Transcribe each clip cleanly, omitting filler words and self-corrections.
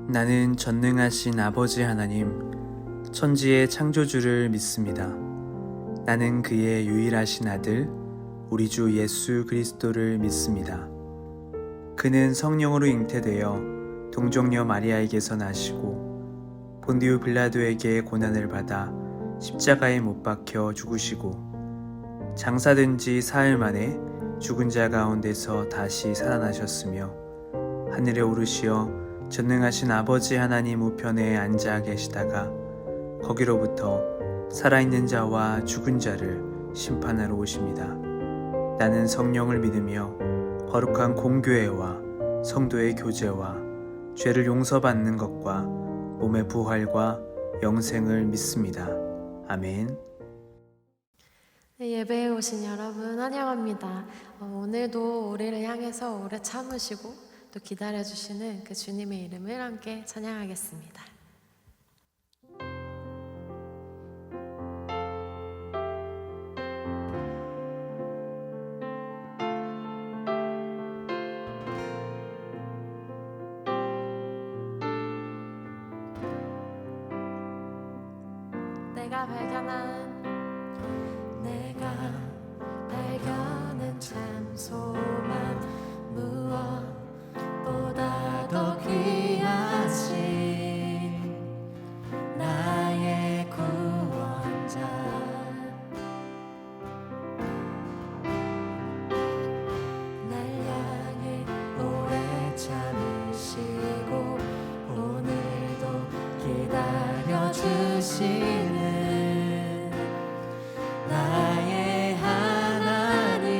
나는 전능하신 아버지 하나님, 천지의 창조주를 믿습니다. 나는 그의 유일하신 아들, 우리 주 예수 그리스도를 믿습니다. 그는 성령으로 잉태되어 동정녀 마리아에게서 나시고 본디오 빌라도에게 고난을 받아 십자가에 못 박혀 죽으시고 장사된 지 사흘 만에 죽은 자 가운데서 다시 살아나셨으며 하늘에 오르시어 전능하신 아버지 하나님 우편에 앉아 계시다가 거기로부터 살아있는 자와 죽은 자를 심판하러 오십니다. 나는 성령을 믿으며 거룩한 공교회와 성도의 교제와 죄를 용서받는 것과 몸의 부활과 영생을 믿습니다. 아멘. 네, 예배에 오신 여러분 환영합니다. 오늘도 우리를 향해서 오래 참으시고 또 기다려주시는 그 주님의 이름을 함께 찬양하겠습니다. 내가 발견한 참 소망 무엇보다 더 귀하신 나의 구원자 날 향해 오래 참으시고 오늘도 기다려주시는 나의 하나님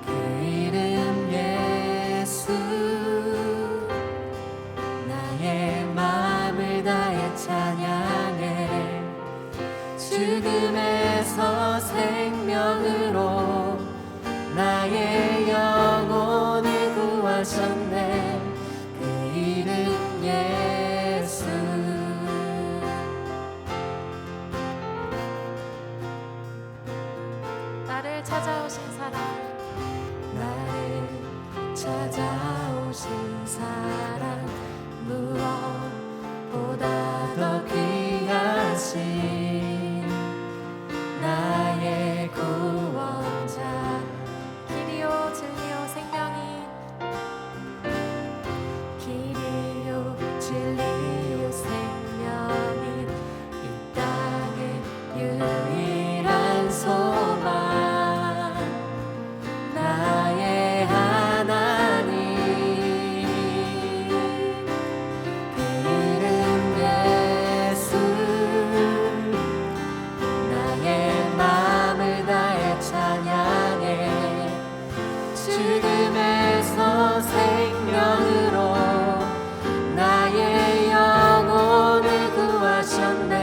그 이름 예수 나의 마음을 다해 찬양해 죽음에서 생명으로 나의 영혼을 구하셨네 그 이름 예수 나를 찾아오신 사랑 무엇보다 더 귀하신 나의 구원자 길이요 진리요 생명이 길이요 진리요 생명인 이 땅의 유일한 소망 나의 하나님 그 이름 예수 나의 마음을 다해 찬양해 죽음에서 생명으로 나의 영혼을 구하셨네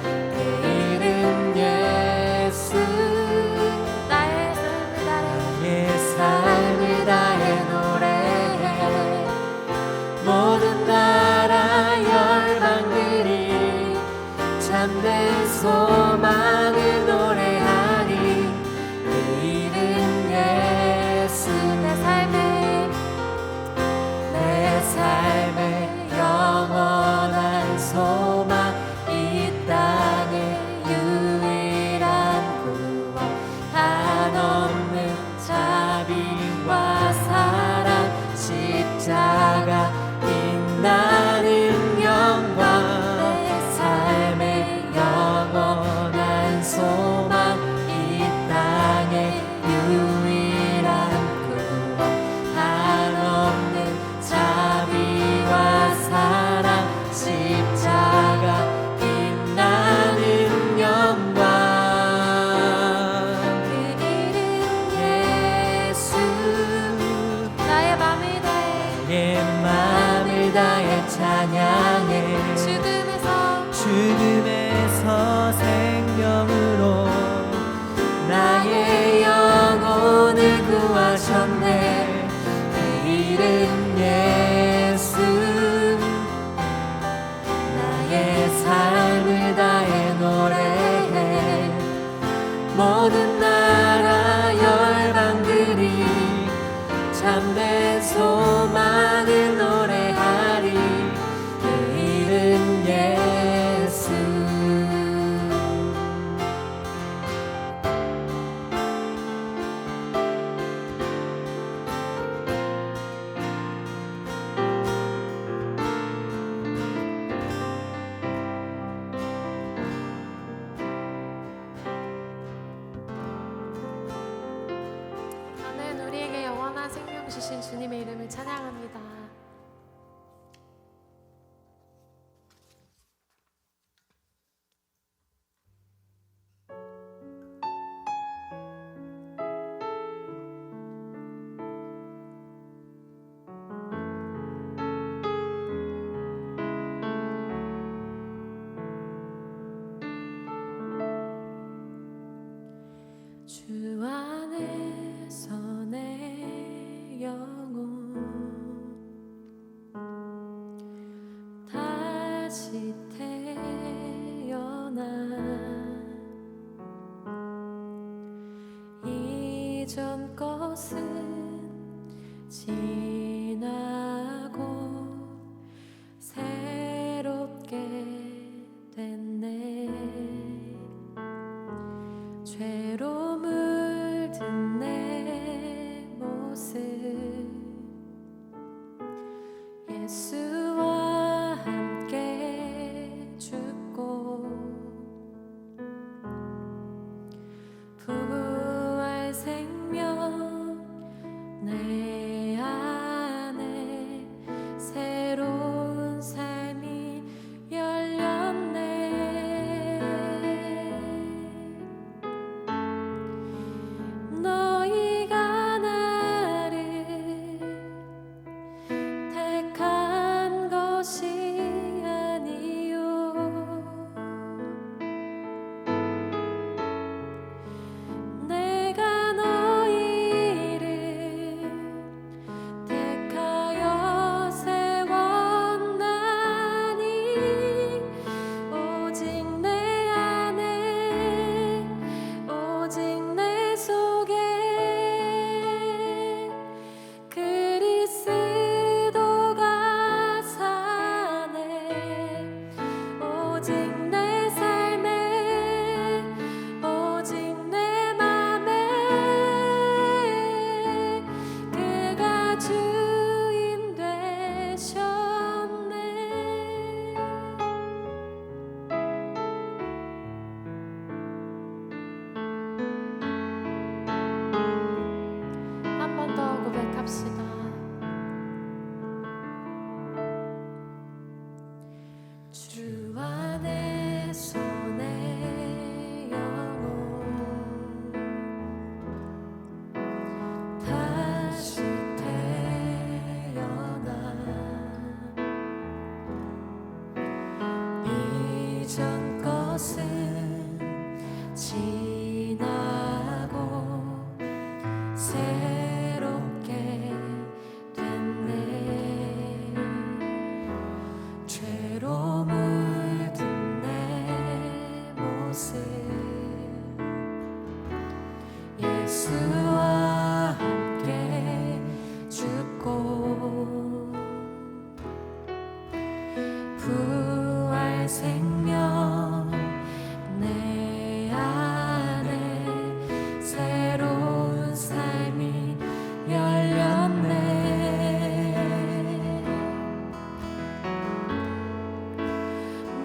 그 이름 예수 나의 삶을 다해 노래해 모든 나라 열방들이 참된 소망을 노래하리 그 이름 예수 내 삶의 영원한 소망 이 땅의 유일한 구원 한없는 자비와 사랑 십자가 빛나는 영광 내 삶의 영원한 소망 이 땅의 유일한 구원 한없는 자비와 사랑 십자가 빛나는 영광 그 이름 예수 나의 마음을 다해 찬양해 죽음에서 생명으로 나의 영혼을 구하셨네 그 이름 예수 나의 삶을 다해 노래해 모든 나라 열방들이 참된 소망 주님의 이름을 찬양합니다. 주 안에서 내 영혼 다시 태어나 이전 것은 지나고 새롭게 됐네. 죄로 물든 내 모습 예수와 함께 죽고 부활 생명 내 안에 새로운 삶이 열렸네. 너희가 나를 택한 것이 아니요 내가 너희를 택하여 세웠나니 오직 내 안에 오직 내 속에 그리스도가 사네. 오직 내 삶에 오직 내 맘에 그가 주인 되셨네. 한 번 더 고백합시다. 주 안에서 내 영혼 다시 태어나 이전 것은 지나고 새롭게 됐네. 죄로 물든 내 모습 예수와 함께 죽고 부활 생명 내 안에 새로운 삶이 열렸네.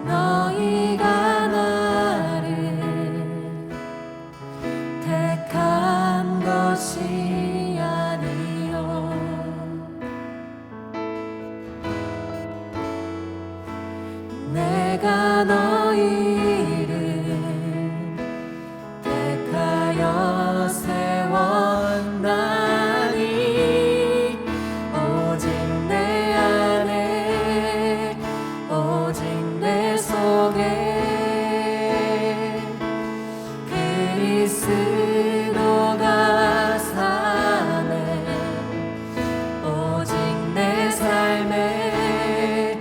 너희가 나를 택한 것이 아니요 내가 너희를 택하여 세웠나니 오직 내 안에 오직 내 속에 그리스도가 사네. 오직 내 삶에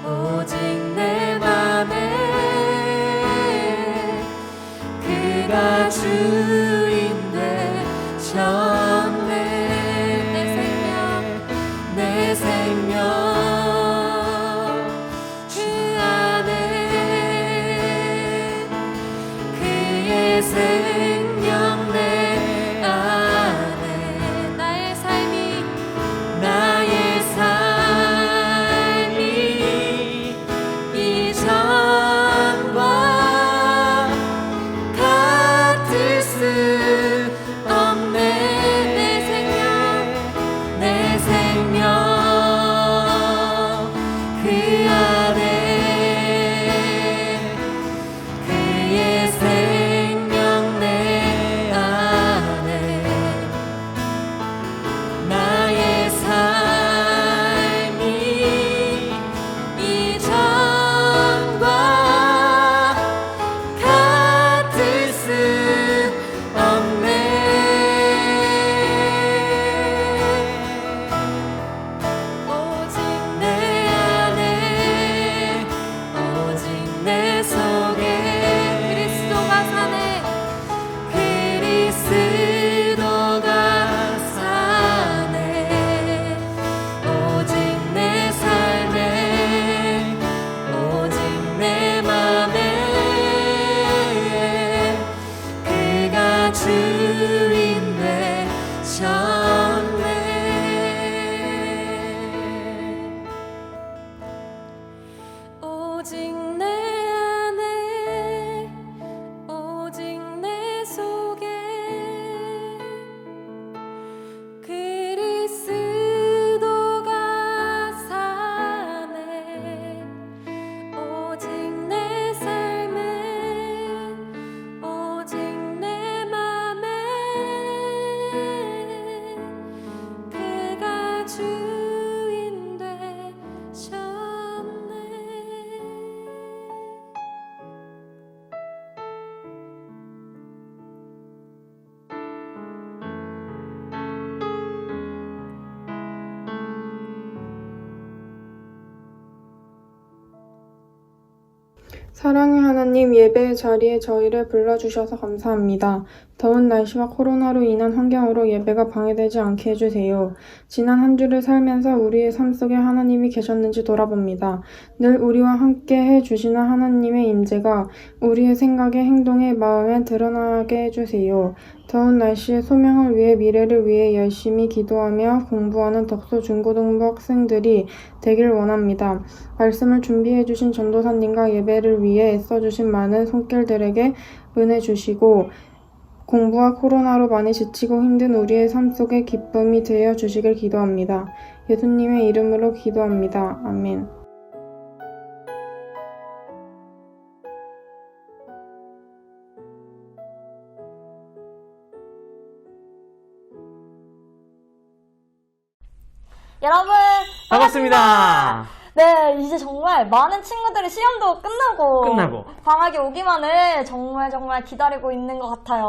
오직 내 맘에 그가 주인 되셨네. 내 생명 그 안에 그의 생명 내 안에 나의 삶이 이전과 같을 수 없네. 내 생명 사랑의 하나님, 예배의 자리에 저희를 불러주셔서 감사합니다. 더운 날씨와 코로나로 인한 환경으로 예배가 방해되지 않게 해주세요. 지난 한 주를 살면서 우리의 삶 속에 하나님이 계셨는지 돌아봅니다. 늘 우리와 함께 해주시는 하나님의 임재가 우리의 생각에, 행동에, 마음에 드러나게 해주세요. 더운 날씨에 소명을 위해, 미래를 위해 열심히 기도하며 공부하는 덕소 중고등부 학생들이 되길 원합니다. 말씀을 준비해주신 전도사님과 예배를 위해 애써주신 많은 손길들에게 은혜 주시고, 공부와 코로나로 많이 지치고 힘든 우리의 삶 속에 기쁨이 되어 주시길 기도합니다. 예수님의 이름으로 기도합니다. 아멘. 여러분 반갑습니다. 네, 이제 정말 많은 친구들이 시험도 끝나고 방학이 오기만을 정말 기다리고 있는 것 같아요.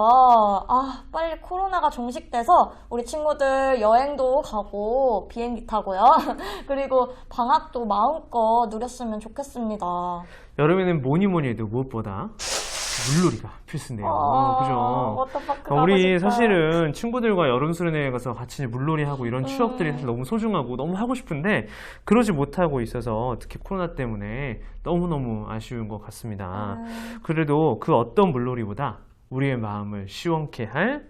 아, 빨리 코로나가 종식돼서 우리 친구들 여행도 가고 비행기 타고요. 그리고 방학도 마음껏 누렸으면 좋겠습니다. 여름에는 뭐니 해도 무엇보다 물놀이가 필수네요. 그죠? 워터파크 우리 사실은 친구들과 여름 수련회에 가서 같이 물놀이하고 이런 추억들이 사실 너무 소중하고 너무 하고 싶은데 그러지 못하고 있어서 특히 코로나 때문에 너무너무 아쉬운 것 같습니다. 그래도 그 어떤 물놀이보다 우리의 마음을 시원케 할,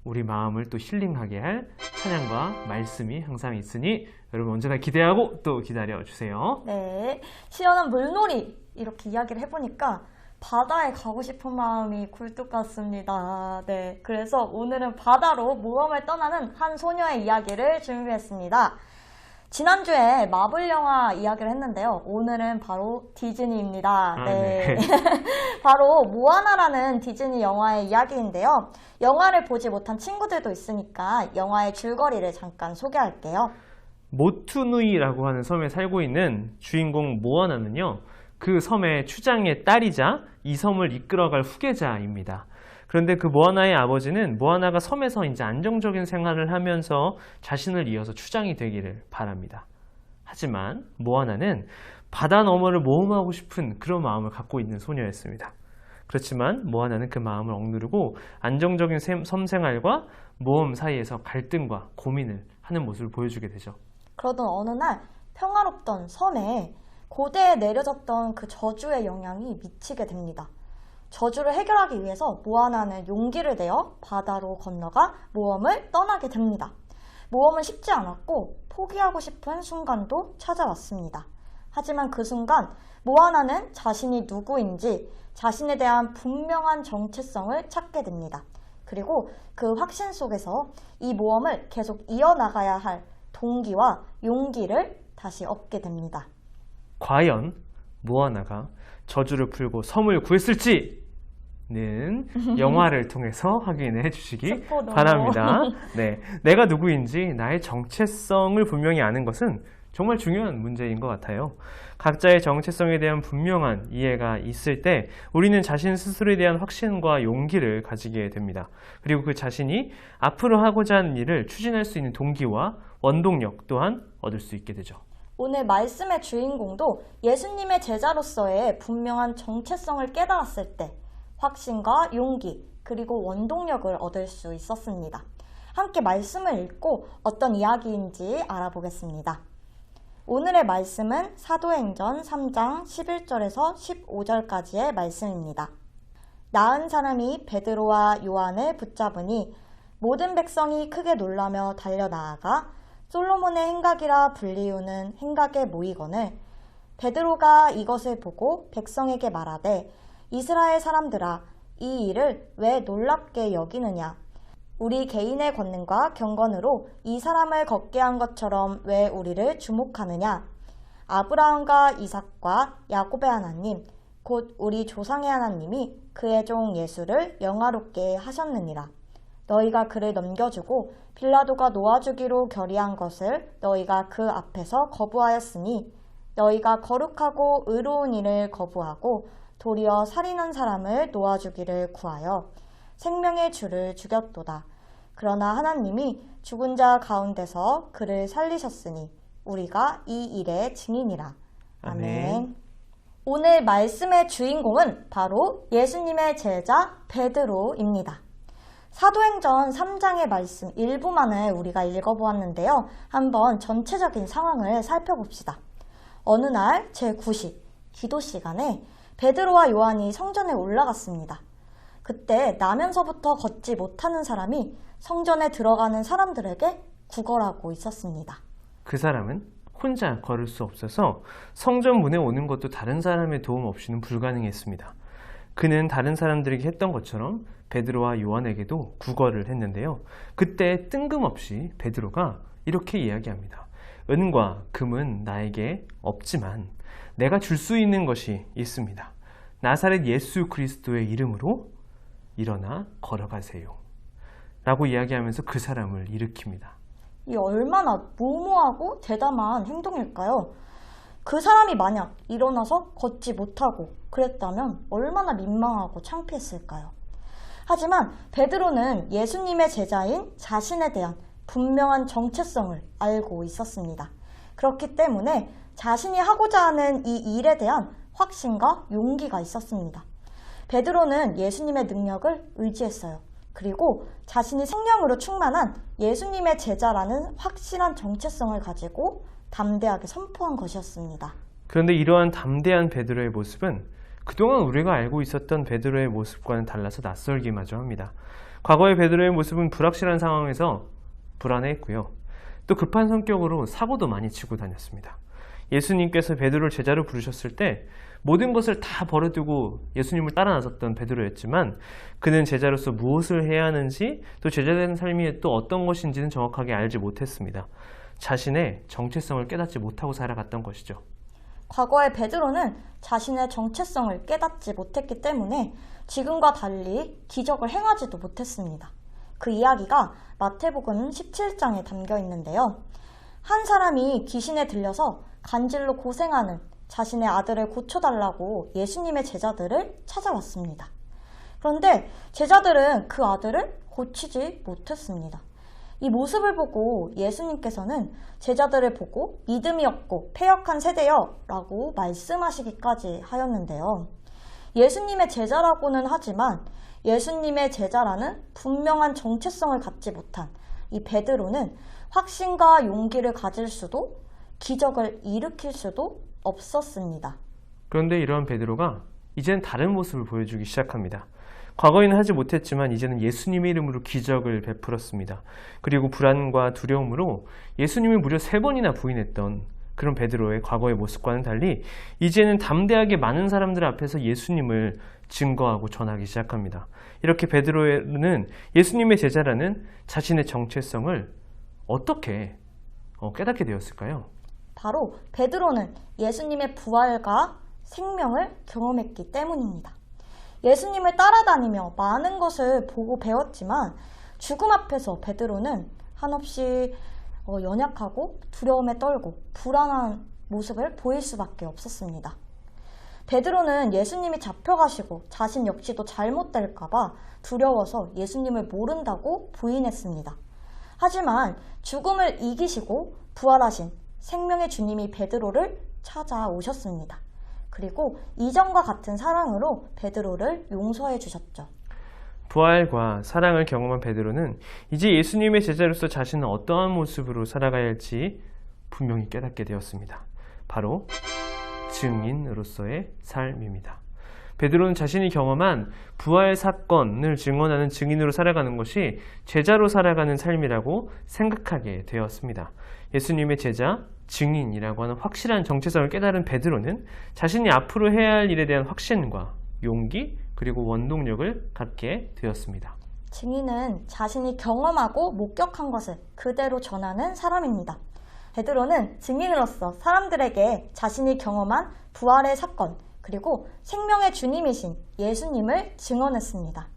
우리 마음을 또 힐링하게 할 찬양과 말씀이 항상 있으니 여러분 언제나 기대하고 또 기다려주세요. 네, 시원한 물놀이 이렇게 이야기를 해보니까 바다에 가고 싶은 마음이 굴뚝 같습니다. 네, 그래서 오늘은 바다로 모험을 떠나는 한 소녀의 이야기를 준비했습니다. 지난주에 마블 영화 이야기를 했는데요. 오늘은 바로 디즈니입니다. 네. 바로 모아나라는 디즈니 영화의 이야기인데요. 영화를 보지 못한 친구들도 있으니까 영화의 줄거리를 잠깐 소개할게요. 모투누이라고 하는 섬에 살고 있는 주인공 모아나는요, 그 섬의 추장의 딸이자 이 섬을 이끌어갈 후계자입니다. 그런데 그 모아나의 아버지는 모아나가 섬에서 이제 안정적인 생활을 하면서 자신을 이어서 추장이 되기를 바랍니다. 하지만 모아나는 바다 너머를 모험하고 싶은 그런 마음을 갖고 있는 소녀였습니다. 그렇지만 모아나는 그 마음을 억누르고 안정적인 섬 생활과 모험 사이에서 갈등과 고민을 하는 모습을 보여주게 되죠. 그러던 어느 날 평화롭던 섬에 고대에 내려졌던 그 저주의 영향이 미치게 됩니다. 저주를 해결하기 위해서 모아나는 용기를 내어 바다로 건너가 모험을 떠나게 됩니다. 모험은 쉽지 않았고 포기하고 싶은 순간도 찾아왔습니다. 하지만 그 순간 모아나는 자신이 누구인지, 자신에 대한 분명한 정체성을 찾게 됩니다. 그리고 그 확신 속에서 이 모험을 계속 이어나가야 할 동기와 용기를 다시 얻게 됩니다. 과연 모아나가 저주를 풀고 섬을 구했을지는 영화를 통해서 확인해 주시기 바랍니다. 네, 내가 누구인지 나의 정체성을 분명히 아는 것은 정말 중요한 문제인 것 같아요. 각자의 정체성에 대한 분명한 이해가 있을 때 우리는 자신 스스로에 대한 확신과 용기를 가지게 됩니다. 그리고 그 자신이 앞으로 하고자 하는 일을 추진할 수 있는 동기와 원동력 또한 얻을 수 있게 되죠. 오늘 말씀의 주인공도 예수님의 제자로서의 분명한 정체성을 깨달았을 때 확신과 용기 그리고 원동력을 얻을 수 있었습니다. 함께 말씀을 읽고 어떤 이야기인지 알아보겠습니다. 오늘의 말씀은 사도행전 3장 11절에서 15절까지의 말씀입니다. 나은 사람이 베드로와 요한을 붙잡으니 모든 백성이 크게 놀라며 달려나아가 솔로몬의 행각이라 불리우는 행각에 모이거늘 베드로가 이것을 보고 백성에게 말하되 이스라엘 사람들아 이 일을 왜 놀랍게 여기느냐 우리 개인의 권능과 경건으로 이 사람을 걷게 한 것처럼 왜 우리를 주목하느냐 아브라함과 이삭과 야곱의 하나님 곧 우리 조상의 하나님이 그의 종 예수를 영화롭게 하셨느니라. 너희가 그를 넘겨주고 빌라도가 놓아주기로 결의한 것을 너희가 그 앞에서 거부하였으니 너희가 거룩하고 의로운 일을 거부하고 도리어 살인한 사람을 놓아주기를 구하여 생명의 주를 죽였도다. 그러나 하나님이 죽은 자 가운데서 그를 살리셨으니 우리가 이 일의 증인이라. 아멘. 오늘 말씀의 주인공은 바로 예수님의 제자 베드로입니다. 사도행전 3장의 말씀 일부만을 우리가 읽어보았는데요. 한번 전체적인 상황을 살펴봅시다. 어느 날 제9시 기도 시간에 베드로와 요한이 성전에 올라갔습니다. 그때 나면서부터 걷지 못하는 사람이 성전에 들어가는 사람들에게 구걸하고 있었습니다. 그 사람은 혼자 걸을 수 없어서 성전 문에 오는 것도 다른 사람의 도움 없이는 불가능했습니다. 그는 다른 사람들에게 했던 것처럼 베드로와 요한에게도 구걸을 했는데요. 그때 뜬금없이 베드로가 이렇게 이야기합니다. 은과 금은 나에게 없지만 내가 줄 수 있는 것이 있습니다. 나사렛 예수 그리스도의 이름으로 일어나 걸어가세요. 라고 이야기하면서 그 사람을 일으킵니다. 이 얼마나 무모하고 대담한 행동일까요? 그 사람이 만약 일어나서 걷지 못하고 그랬다면 얼마나 민망하고 창피했을까요? 하지만 베드로는 예수님의 제자인 자신에 대한 분명한 정체성을 알고 있었습니다. 그렇기 때문에 자신이 하고자 하는 이 일에 대한 확신과 용기가 있었습니다. 베드로는 예수님의 능력을 의지했어요. 그리고 자신이 성령으로 충만한 예수님의 제자라는 확실한 정체성을 가지고 담대하게 선포한 것이었습니다. 그런데 이러한 담대한 베드로의 모습은 그동안 우리가 알고 있었던 베드로의 모습과는 달라서 낯설기마저 합니다. 과거의 베드로의 모습은 불확실한 상황에서 불안해했고요. 또 급한 성격으로 사고도 많이 치고 다녔습니다. 예수님께서 베드로를 제자로 부르셨을 때 모든 것을 다 버려두고 예수님을 따라 나섰던 베드로였지만 그는 제자로서 무엇을 해야 하는지 또 제자된 삶이 또 어떤 것인지는 정확하게 알지 못했습니다. 자신의 정체성을 깨닫지 못하고 살아갔던 것이죠. 과거의 베드로는 자신의 정체성을 깨닫지 못했기 때문에 지금과 달리 기적을 행하지도 못했습니다. 그 이야기가 마태복음 17장에 담겨 있는데요. 한 사람이 귀신에 들려서 간질로 고생하는 자신의 아들을 고쳐달라고 예수님의 제자들을 찾아왔습니다. 그런데 제자들은 그 아들을 고치지 못했습니다. 이 모습을 보고 예수님께서는 제자들을 보고 믿음이 없고 패역한 세대여 라고 말씀하시기까지 하였는데요. 예수님의 제자라고는 하지만 예수님의 제자라는 분명한 정체성을 갖지 못한 이 베드로는 확신과 용기를 가질 수도 기적을 일으킬 수도 없었습니다. 그런데 이러한 베드로가 이제는 다른 모습을 보여주기 시작합니다. 과거에는 하지 못했지만 이제는 예수님의 이름으로 기적을 베풀었습니다. 그리고 불안과 두려움으로 예수님을 무려 3번이나 부인했던 그런 베드로의 과거의 모습과는 달리 이제는 담대하게 많은 사람들 앞에서 예수님을 증거하고 전하기 시작합니다. 이렇게 베드로는 예수님의 제자라는 자신의 정체성을 어떻게 깨닫게 되었을까요? 바로 베드로는 예수님의 부활과 생명을 경험했기 때문입니다. 예수님을 따라다니며 많은 것을 보고 배웠지만 죽음 앞에서 베드로는 한없이 연약하고 두려움에 떨고 불안한 모습을 보일 수밖에 없었습니다. 베드로는 예수님이 잡혀가시고 자신 역시도 잘못될까봐 두려워서 예수님을 모른다고 부인했습니다. 하지만 죽음을 이기시고 부활하신 생명의 주님이 베드로를 찾아오셨습니다. 그리고 이전과 같은 사랑으로 베드로를 용서해 주셨죠. 부활과 사랑을 경험한 베드로는 이제 예수님의 제자로서 자신은 어떠한 모습으로 살아가야 할지 분명히 깨닫게 되었습니다. 바로 증인으로서의 삶입니다. 베드로는 자신이 경험한 부활 사건을 증언하는 증인으로 살아가는 것이 제자로 살아가는 삶이라고 생각하게 되었습니다. 예수님의 제자, 증인이라고 하는 확실한 정체성을 깨달은 베드로는 자신이 앞으로 해야 할 일에 대한 확신과 용기 그리고 원동력을 갖게 되었습니다. 증인은 자신이 경험하고 목격한 것을 그대로 전하는 사람입니다. 베드로는 증인으로서 사람들에게 자신이 경험한 부활의 사건 그리고 생명의 주님이신 예수님을 증언했습니다.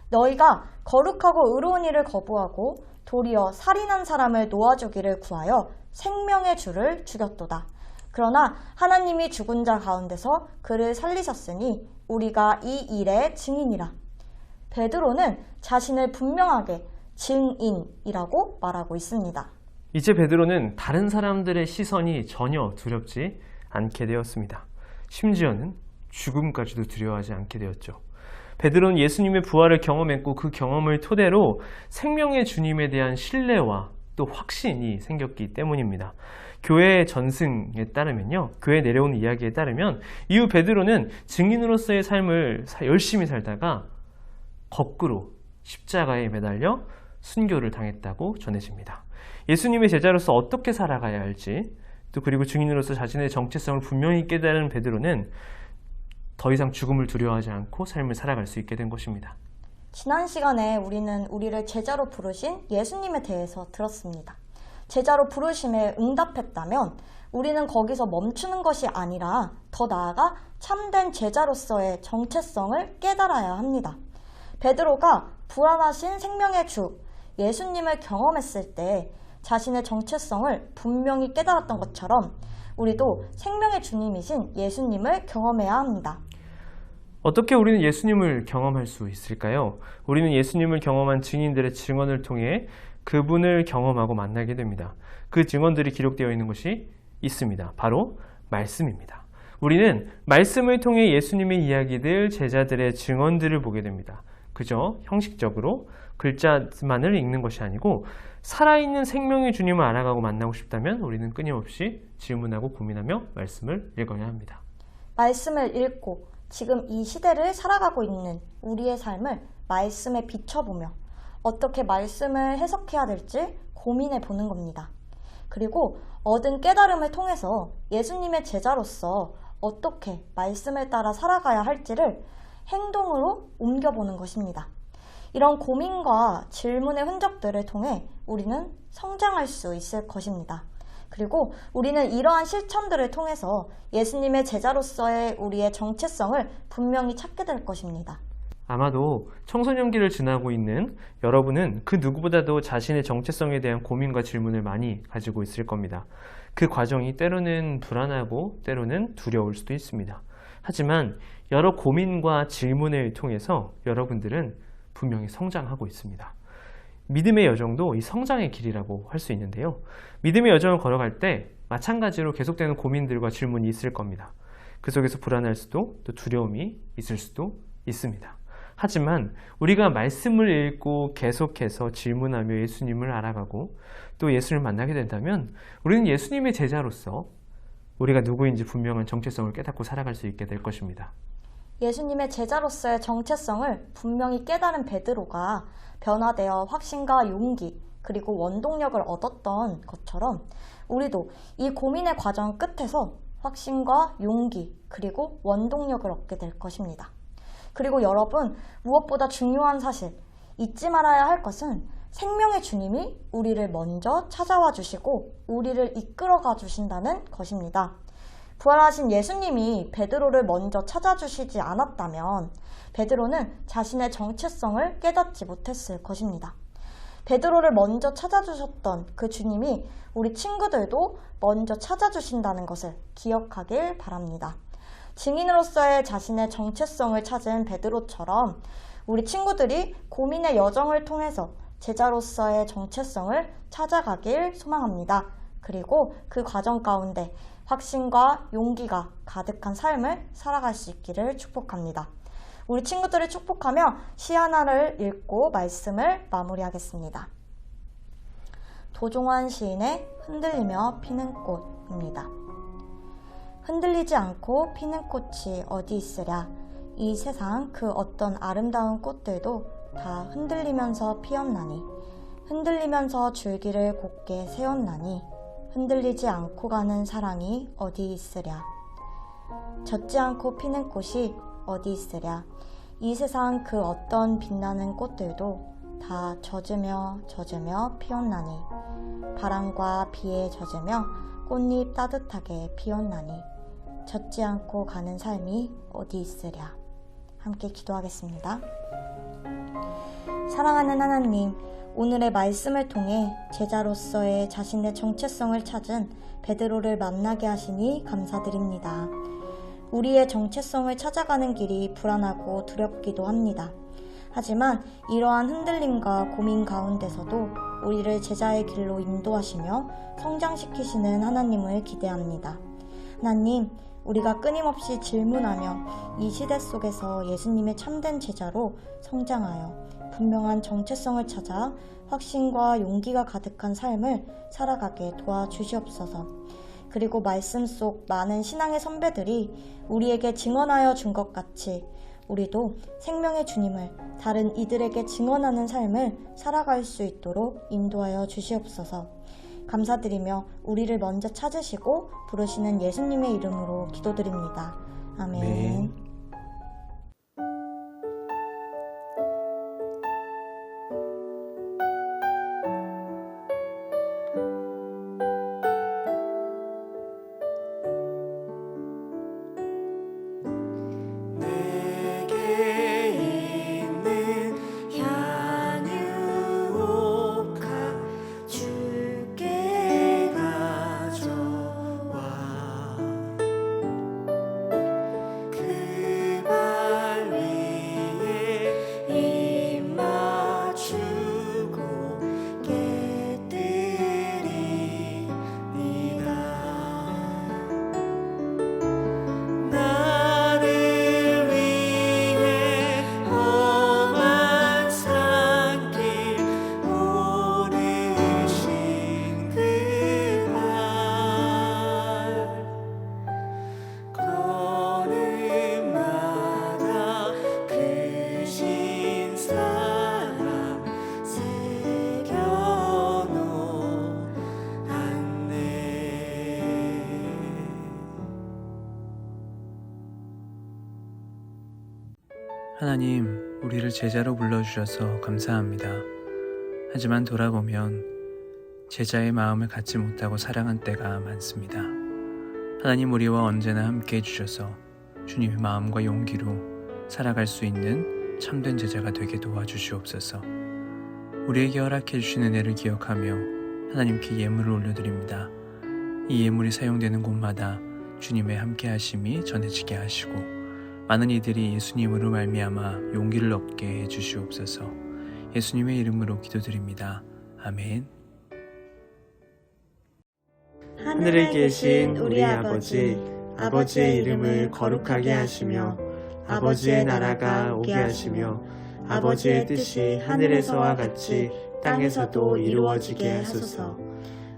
너희가 거룩하고 의로운 일을 거부하고 도리어 살인한 사람을 놓아주기를 구하여 생명의 주를 죽였도다. 그러나 하나님이 죽은 자 가운데서 그를 살리셨으니 우리가 이 일의 증인이라. 베드로는 자신을 분명하게 증인이라고 말하고 있습니다. 이제 베드로는 다른 사람들의 시선이 전혀 두렵지 않게 되었습니다. 심지어는 죽음까지도 두려워하지 않게 되었죠. 베드로는 예수님의 부활을 경험했고 그 경험을 토대로 생명의 주님에 대한 신뢰와 또 확신이 생겼기 때문입니다. 교회의 전승에 따르면요, 교회에 내려오는 이야기에 따르면 이후 베드로는 증인으로서의 삶을 열심히 살다가 거꾸로 십자가에 매달려 순교를 당했다고 전해집니다. 예수님의 제자로서 어떻게 살아가야 할지, 또 그리고 증인으로서 자신의 정체성을 분명히 깨달은 베드로는 더 이상 죽음을 두려워하지 않고 삶을 살아갈 수 있게 된 것입니다. 지난 시간에 우리는 우리를 제자로 부르신 예수님에 대해서 들었습니다. 제자로 부르심에 응답했다면 우리는 거기서 멈추는 것이 아니라 더 나아가 참된 제자로서의 정체성을 깨달아야 합니다. 베드로가 부활하신 생명의 주 예수님을 경험했을 때 자신의 정체성을 분명히 깨달았던 것처럼 우리도 생명의 주님이신 예수님을 경험해야 합니다. 어떻게 우리는 예수님을 경험할 수 있을까요? 우리는 예수님을 경험한 증인들의 증언을 통해 그분을 경험하고 만나게 됩니다. 그 증언들이 기록되어 있는 것이 있습니다. 바로 말씀입니다. 우리는 말씀을 통해 예수님의 이야기들, 제자들의 증언들을 보게 됩니다. 그저 형식적으로 글자만을 읽는 것이 아니고 살아있는 생명의 주님을 알아가고 만나고 싶다면 우리는 끊임없이 질문하고 고민하며 말씀을 읽어야 합니다. 말씀을 읽고 지금 이 시대를 살아가고 있는 우리의 삶을 말씀에 비춰보며 어떻게 말씀을 해석해야 될지 고민해 보는 겁니다. 그리고 얻은 깨달음을 통해서 예수님의 제자로서 어떻게 말씀을 따라 살아가야 할지를 행동으로 옮겨보는 것입니다. 이런 고민과 질문의 흔적들을 통해 우리는 성장할 수 있을 것입니다. 그리고 우리는 이러한 실천들을 통해서 예수님의 제자로서의 우리의 정체성을 분명히 찾게 될 것입니다. 아마도 청소년기를 지나고 있는 여러분은 그 누구보다도 자신의 정체성에 대한 고민과 질문을 많이 가지고 있을 겁니다. 그 과정이 때로는 불안하고 때로는 두려울 수도 있습니다. 하지만 여러 고민과 질문을 통해서 여러분들은 분명히 성장하고 있습니다. 믿음의 여정도 이 성장의 길이라고 할 수 있는데요. 믿음의 여정을 걸어갈 때 마찬가지로 계속되는 고민들과 질문이 있을 겁니다. 그 속에서 불안할 수도 또 두려움이 있을 수도 있습니다. 하지만 우리가 말씀을 읽고 계속해서 질문하며 예수님을 알아가고 또 예수님을 만나게 된다면 우리는 예수님의 제자로서 우리가 누구인지 분명한 정체성을 깨닫고 살아갈 수 있게 될 것입니다. 예수님의 제자로서의 정체성을 분명히 깨달은 베드로가 변화되어 확신과 용기 그리고 원동력을 얻었던 것처럼 우리도 이 고민의 과정 끝에서 확신과 용기 그리고 원동력을 얻게 될 것입니다. 그리고 여러분, 무엇보다 중요한 사실, 잊지 말아야 할 것은 생명의 주님이 우리를 먼저 찾아와 주시고 우리를 이끌어가 주신다는 것입니다. 부활하신 예수님이 베드로를 먼저 찾아주시지 않았다면 베드로는 자신의 정체성을 깨닫지 못했을 것입니다. 베드로를 먼저 찾아주셨던 그 주님이 우리 친구들도 먼저 찾아주신다는 것을 기억하길 바랍니다. 증인으로서의 자신의 정체성을 찾은 베드로처럼 우리 친구들이 고민의 여정을 통해서 제자로서의 정체성을 찾아가길 소망합니다. 그리고 그 과정 가운데 확신과 용기가 가득한 삶을 살아갈 수 있기를 축복합니다. 우리 친구들을 축복하며 시 하나를 읽고 말씀을 마무리하겠습니다. 도종환 시인의 흔들리며 피는 꽃입니다. 흔들리지 않고 피는 꽃이 어디 있으랴. 이 세상 그 어떤 아름다운 꽃들도 다 흔들리면서 피었나니 흔들리면서 줄기를 곧게 세웠나니 흔들리지 않고 가는 사랑이 어디 있으랴. 젖지 않고 피는 꽃이 어디 있으랴. 이 세상 그 어떤 빛나는 꽃들도 다 젖으며 피었나니 바람과 비에 젖으며 꽃잎 따뜻하게 피었나니 젖지 않고 가는 삶이 어디 있으랴. 함께 기도하겠습니다. 사랑하는 하나님, 오늘의 말씀을 통해 제자로서의 자신의 정체성을 찾은 베드로를 만나게 하시니 감사드립니다. 우리의 정체성을 찾아가는 길이 불안하고 두렵기도 합니다. 하지만 이러한 흔들림과 고민 가운데서도 우리를 제자의 길로 인도하시며 성장시키시는 하나님을 기대합니다. 하나님, 우리가 끊임없이 질문하며 이 시대 속에서 예수님의 참된 제자로 성장하여 분명한 정체성을 찾아 확신과 용기가 가득한 삶을 살아가게 도와주시옵소서. 그리고 말씀 속 많은 신앙의 선배들이 우리에게 증언하여 준 것 같이 우리도 생명의 주님을 다른 이들에게 증언하는 삶을 살아갈 수 있도록 인도하여 주시옵소서. 감사드리며 우리를 먼저 찾으시고 부르시는 예수님의 이름으로 기도드립니다. 아멘. 네. 하나님, 우리를 제자로 불러주셔서 감사합니다. 하지만 돌아보면 제자의 마음을 갖지 못하고 살아간 때가 많습니다. 하나님, 우리와 언제나 함께 해주셔서 주님의 마음과 용기로 살아갈 수 있는 참된 제자가 되게 도와주시옵소서. 우리에게 허락해 주신 은혜를 기억하며 하나님께 예물을 올려드립니다. 이 예물이 사용되는 곳마다 주님의 함께 하심이 전해지게 하시고 많은 이들이 예수님으로 말미암아 용기를 얻게 해주시옵소서. 예수님의 이름으로 기도드립니다. 아멘. 하늘에 계신 우리 아버지, 아버지의 이름을 거룩하게 하시며 아버지의 나라가 오게 하시며 아버지의 뜻이 하늘에서와 같이 땅에서도 이루어지게 하소서.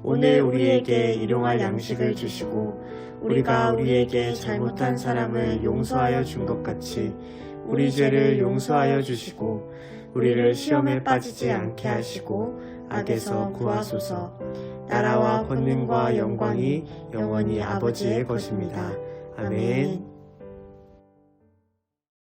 오늘 우리에게 일용할 양식을 주시고 우리가 우리에게 잘못한 사람을 용서하여 준 것 같이 우리 죄를 용서하여 주시고 우리를 시험에 빠지지 않게 하시고 악에서 구하소서. 나라와 권능과 영광이 영원히 아버지의 것입니다. 아멘.